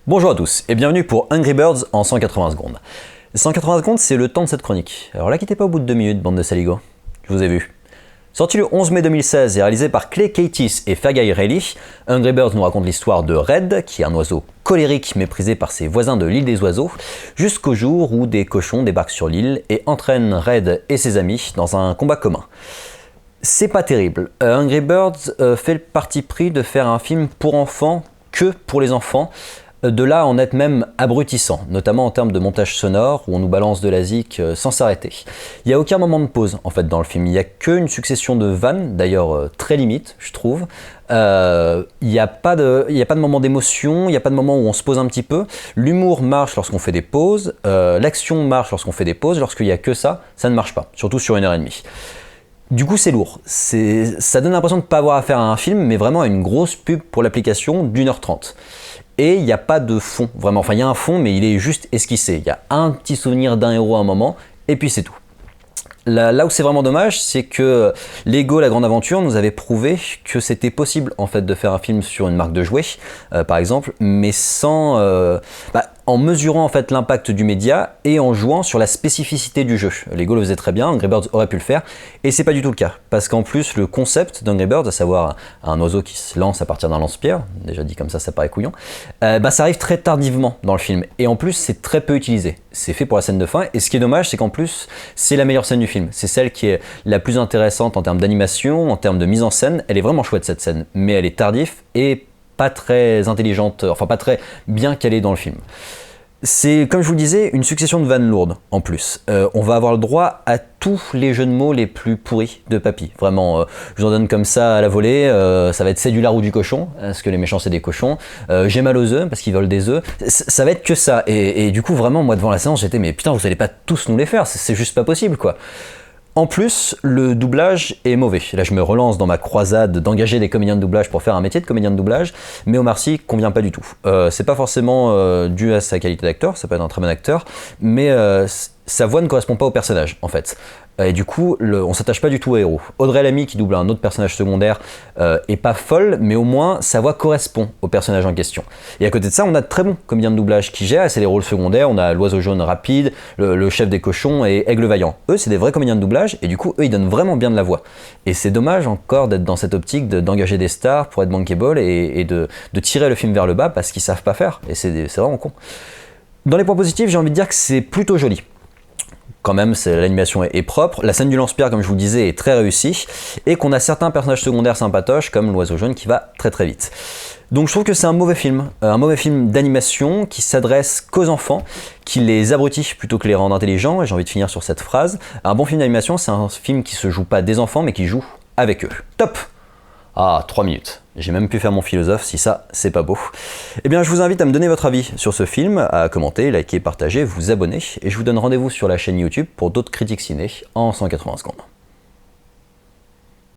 Bonjour à tous et bienvenue pour Angry Birds en 180 secondes. 180 secondes, c'est le temps de cette chronique. Alors là, quittez pas au bout de 2 minutes, bande de saligots. Je vous ai vu. Sorti le 11 mai 2016 et réalisé par Clay Kaytis et Fergie Reilly, Angry Birds nous raconte l'histoire de Red, qui est un oiseau colérique méprisé par ses voisins de l'île des oiseaux, jusqu'au jour où des cochons débarquent sur l'île et entraînent Red et ses amis dans un combat commun. C'est pas terrible. Angry Birds fait le parti pris de faire un film pour enfants que pour les enfants. De là à en être même abrutissant, notamment en termes de montage sonore, où on nous balance de la zik sans s'arrêter. Il n'y a aucun moment de pause en fait dans le film, il n'y a qu'une succession de vannes, d'ailleurs très limite, je trouve. Il n'y a pas de moment d'émotion, il n'y a pas de moment où on se pose un petit peu. L'humour marche lorsqu'on fait des pauses, l'action marche lorsqu'on fait des pauses, lorsqu'il n'y a que ça ne marche pas, surtout sur 1h30. Du coup, c'est lourd. Ça donne l'impression de ne pas avoir affaire à un film, mais vraiment à une grosse pub pour l'application d'1h30. Et il n'y a pas de fond, vraiment. Enfin, il y a un fond, mais il est juste esquissé. Il y a un petit souvenir d'un héros à un moment, et puis c'est tout. Là où c'est vraiment dommage, c'est que Lego La Grande Aventure nous avait prouvé que c'était possible en fait de faire un film sur une marque de jouets, par exemple, mais sans, en mesurant en fait l'impact du média et en jouant sur la spécificité du jeu. Lego le faisait très bien, Angry Birds aurait pu le faire, et c'est pas du tout le cas, parce qu'en plus le concept d'Angry Birds, à savoir un oiseau qui se lance à partir d'un lance-pierre, déjà dit comme ça paraît couillon, ça arrive très tardivement dans le film, et en plus c'est très peu utilisé. C'est fait pour la scène de fin, et ce qui est dommage, c'est qu'en plus c'est la meilleure scène du film. C'est celle qui est la plus intéressante en termes d'animation, en termes de mise en scène. Elle est vraiment chouette cette scène, mais elle est tardive et pas très intelligente, enfin pas très bien calée dans le film. C'est, comme je vous le disais, une succession de vannes lourdes en plus. On va avoir le droit à tous les jeux de mots les plus pourris de Papy. Vraiment, je vous en donne comme ça à la volée. Ça va être c'est du lard ou du cochon, parce que les méchants c'est des cochons. J'ai mal aux œufs, parce qu'ils volent des œufs. Ça va être que ça. Et du coup, vraiment, moi devant la séance, j'étais mais putain, vous allez pas tous nous les faire, c'est juste pas possible quoi. En plus, le doublage est mauvais. Là, je me relance dans ma croisade d'engager des comédiens de doublage pour faire un métier de comédien de doublage, mais Omar Sy convient pas du tout. C'est pas forcément dû à sa qualité d'acteur, ça peut être un très bon acteur, mais sa voix ne correspond pas au personnage, en fait. Et du coup, on s'attache pas du tout au héros. Audrey Lamy, qui double un autre personnage secondaire, est pas folle, mais au moins sa voix correspond au personnage en question. Et à côté de ça, on a de très bons comédiens de doublage qui gèrent, c'est les rôles secondaires. On a l'oiseau jaune rapide, le chef des cochons et Aigle Vaillant. Eux, c'est des vrais comédiens de doublage, et du coup, eux, ils donnent vraiment bien de la voix. Et c'est dommage encore d'être dans cette optique d'engager des stars pour être bankable et de tirer le film vers le bas parce qu'ils savent pas faire. Et c'est vraiment con. Dans les points positifs, j'ai envie de dire que c'est plutôt joli. Quand même, l'animation est propre, la scène du lance-pierre, comme je vous le disais, est très réussie, et qu'on a certains personnages secondaires sympatoches, comme l'oiseau jaune qui va très très vite. Donc je trouve que c'est un mauvais film d'animation qui s'adresse qu'aux enfants, qui les abrutit plutôt que les rend intelligents, et j'ai envie de finir sur cette phrase. Un bon film d'animation, c'est un film qui se joue pas des enfants, mais qui joue avec eux. Top! Ah, 3 minutes. J'ai même pu faire mon philosophe, si ça, c'est pas beau. Eh bien, je vous invite à me donner votre avis sur ce film, à commenter, liker, partager, vous abonner, et je vous donne rendez-vous sur la chaîne YouTube pour d'autres critiques ciné en 180 secondes.